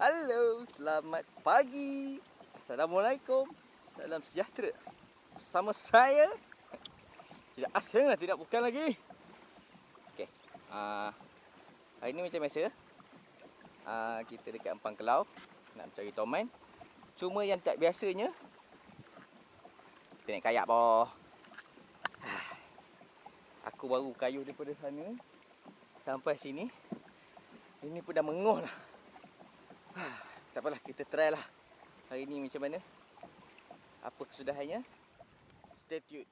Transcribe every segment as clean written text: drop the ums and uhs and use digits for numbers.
Halo, selamat pagi. Assalamualaikum. Salam sejahtera. Bersama saya. Tidak asing lah, tidak bukan lagi. Okey. Hari ni macam biasa. Kita dekat Ampang Kelau nak mencari toman. Cuma yang tak biasanya, kita naik kayak boh. Aku baru kayuh daripada sana sampai sini. Ini pun dah menguh lah. Tak apalah, kita try lah. Hari ni macam mana? Apa kesudahannya? Stay tuned.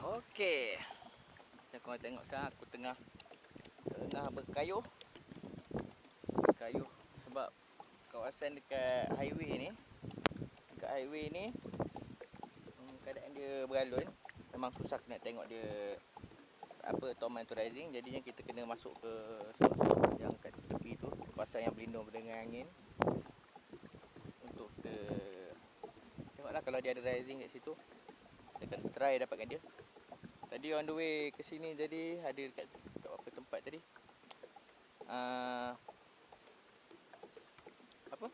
Okey. Macam korang tengok sekarang aku tengah berkayuh. Berkayuh sebab kawasan dekat highway ni keadaan dia beralun. Memang susah nak tengok dia apa toman tu rising. Jadinya kita kena masuk ke sawah-sawah yang kat tepi tu, kawasan yang berlindung dengan angin. Untuk kita tengoklah kalau dia ada rising kat situ. Kita akan try dapatkan dia. Tadi on the way ke sini jadi ada dekat apa tempat tadi. Apa?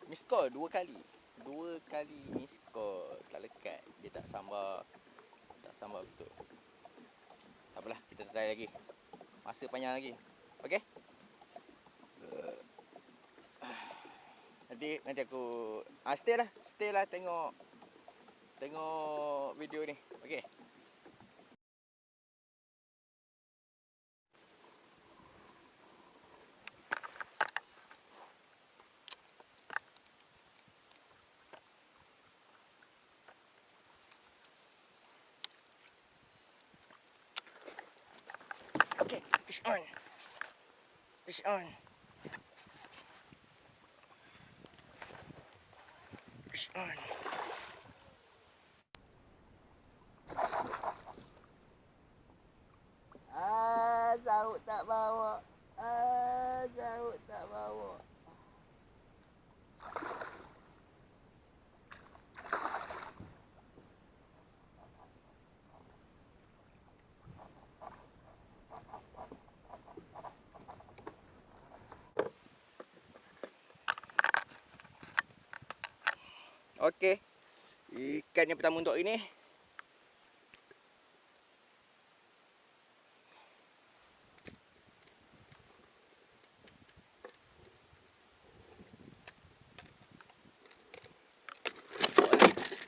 Miss call 2 kali. 2 kali miss call. Tak lekat. Dia tak sambar. Tak sambar betul. Tak apalah, kita try lagi. Masa panjang lagi. Okey? Nanti aku stay lah tengok video ni. Okey. Okay, fish on. Fish on. Fish on. Saut tak bawa. Saut tak bawa. Okey. Ikan yang pertama untuk ini.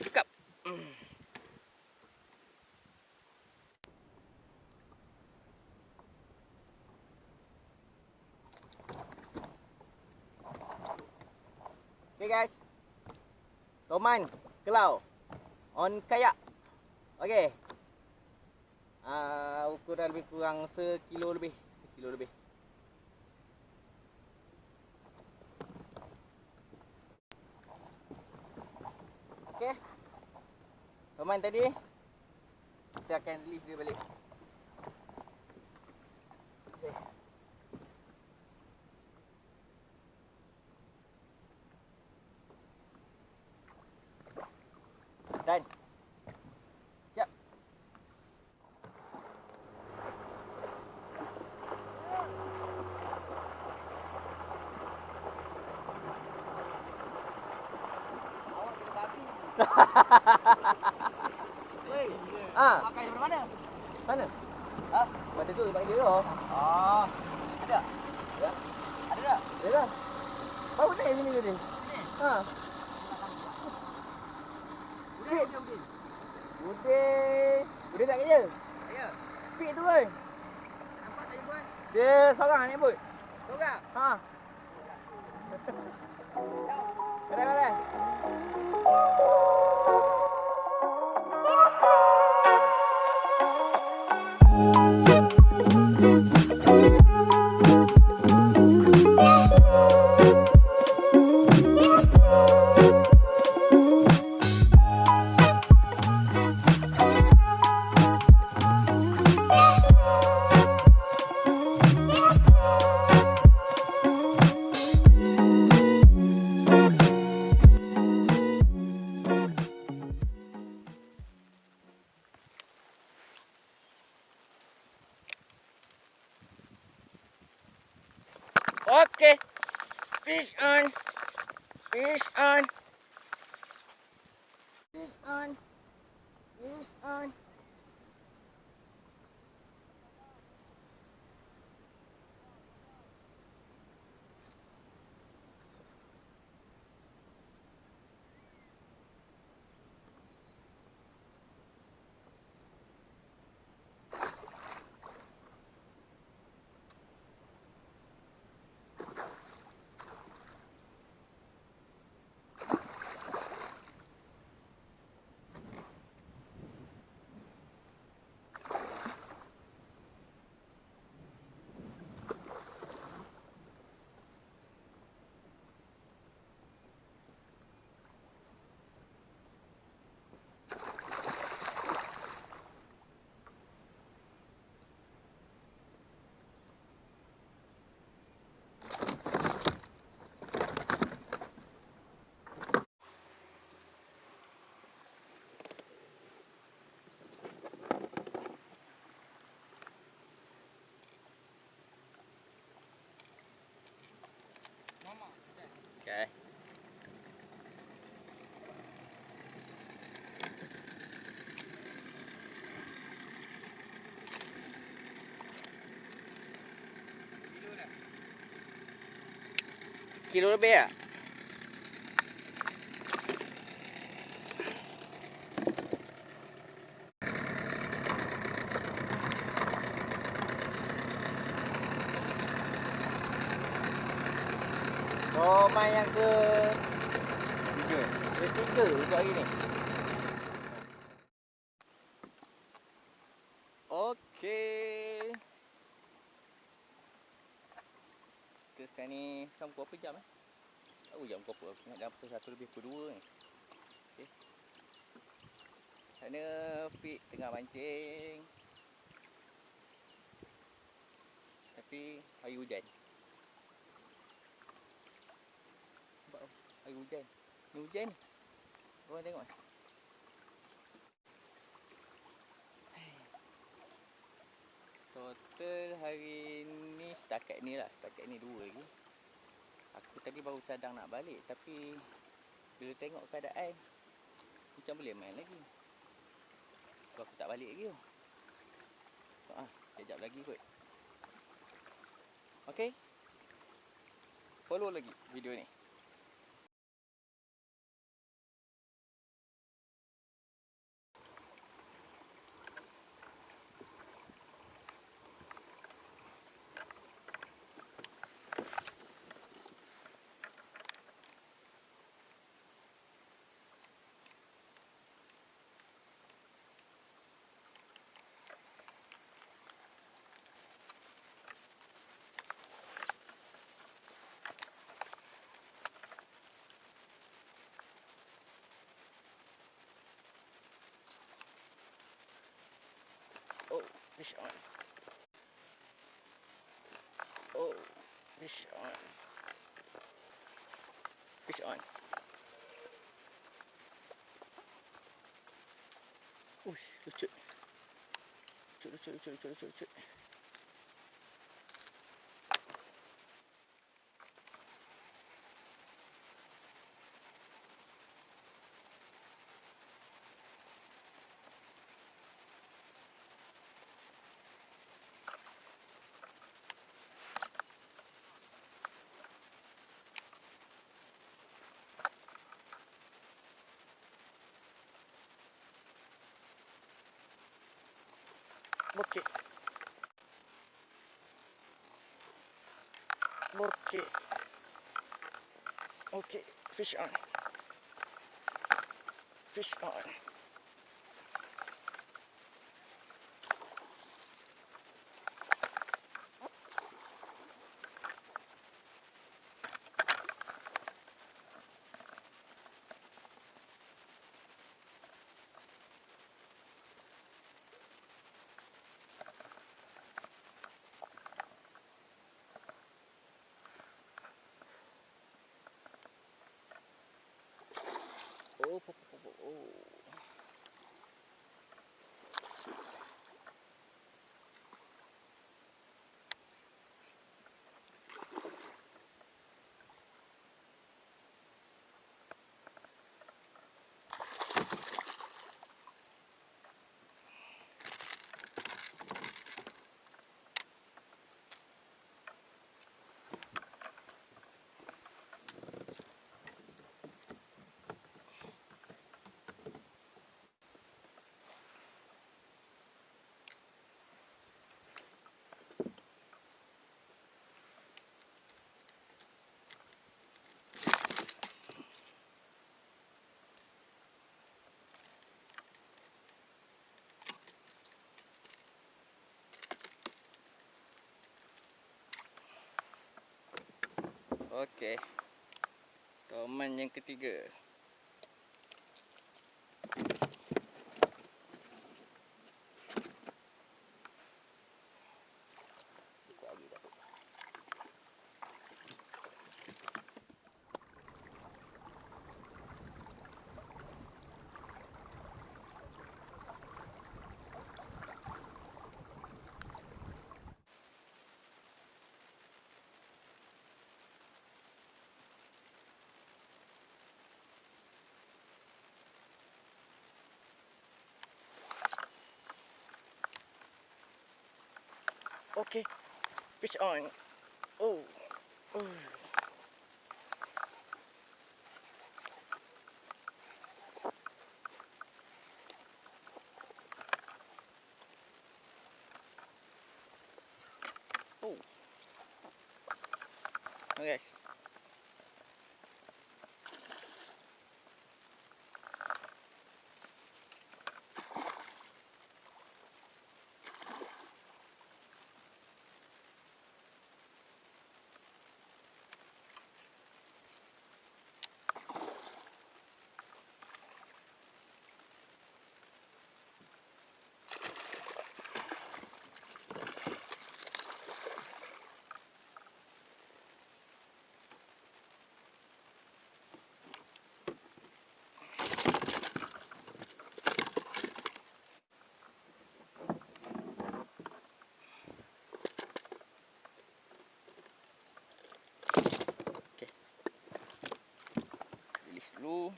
Cakap. Okay guys. Toman Kelau on kayak. Okey. Ukuran lebih kurang sekilo lebih. Okey. Toman tadi kita akan release dia balik. Dan. Siap. Awak kena babi. Weh, pakai dari mana? Mana? Ha? Pada tu tempat dia tu. Oh. Ada? Ya. Ada tak? Ya lah. Baru naik sini tadi. Sini. Ha. Udin. Udin. Udin nak kerja? Ya. Pik tu kan? Nampak tak jumpa? Dia seorang naik bot. Seorang? Ha. Kadang-kadang. Okay. Fish on. Fish on. Fish on. Fish on. Okay. Kilo lebih ya? Oh, main yang ke ketiga untuk hari ni. Okey. Kita sekarang ni pukul berapa jam tahu jam berapa. Aku ingat dalam pukul 1 lebih pukul 2 ni. Okey. Sana Fik tengah mancing. Tapi hari hujan. Nampak hari hujan. Ni hujan ni. Korang tengok. Total hari ni setakat ni lah. Setakat ni 2 lagi. Aku tadi baru cadang nak balik. Tapi bila tengok keadaan macam boleh main lagi. So aku tak balik lagi tu. Sekejap lagi kot. Okay. Follow lagi video ni. Oh, fish on. Oh, fish on. Fish on. Ush, lucu. Lucu. Bokeh. Bokeh. Okay, fish on. Fish on. Oh. Okey. Toman yang ketiga. Okay, fish on. Oh. Oh. Okay. Release dulu.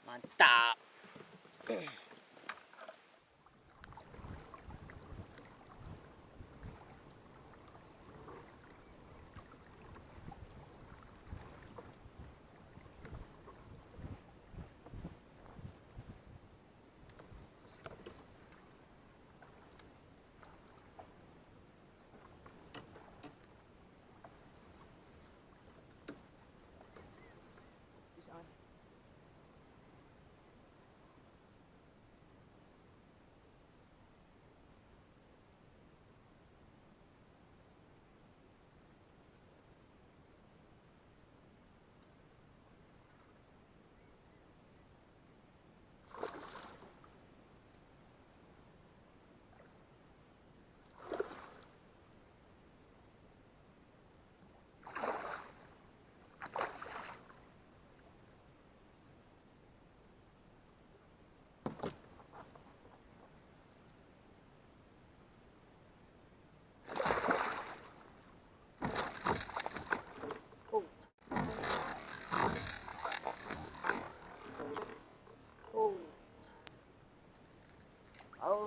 Mantap. Fish on.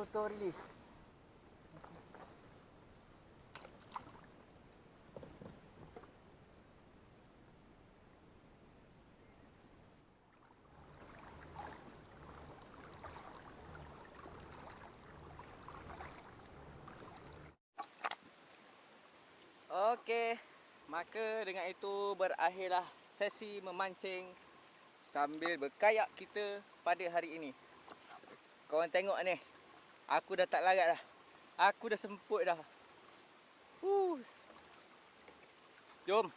auto release. Okey, maka dengan itu berakhirlah sesi memancing sambil berkayak kita pada hari ini. Korang tengok ni, aku dah tak larat dah. Aku dah semput dah. Jom.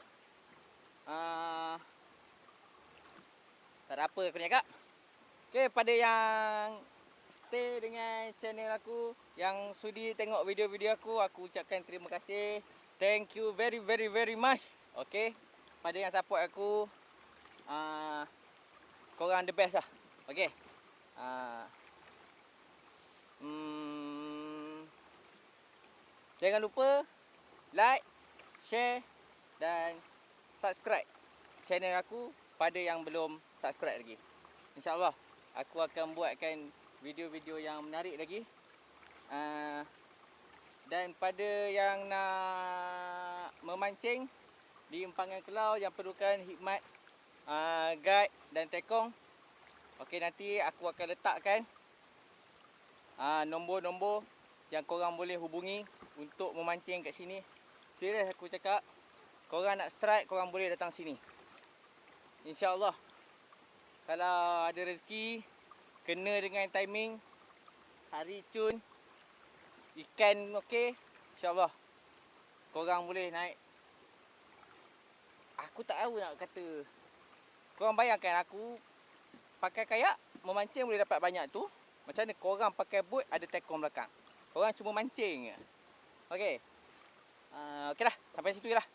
Tak ada apa aku nak cakap. Okey, pada yang stay dengan channel aku, yang sudi tengok video-video aku ucapkan terima kasih. Thank you very much. Okey. Pada yang support aku, korang the best lah. Okey. Jangan lupa like, share dan subscribe channel aku pada yang belum subscribe lagi. InsyaAllah aku akan buatkan video-video yang menarik lagi. Dan pada yang nak memancing di empangan Kelau yang perlukan khidmat guide dan tekong, okey, nanti aku akan letakkan nombor-nombor yang korang boleh hubungi untuk memancing kat sini. Serius aku cakap, korang nak strike, korang boleh datang sini. InsyaAllah kalau ada rezeki, kena dengan timing, hari cun, ikan okey, InsyaAllah korang boleh naik. Aku tak tahu nak kata. Korang bayangkan aku pakai kayak memancing boleh dapat banyak tu. Macam mana korang pakai boat ada tekong belakang? Korang cuma mancing je. Okey. Okey dah, sampai situ je lah.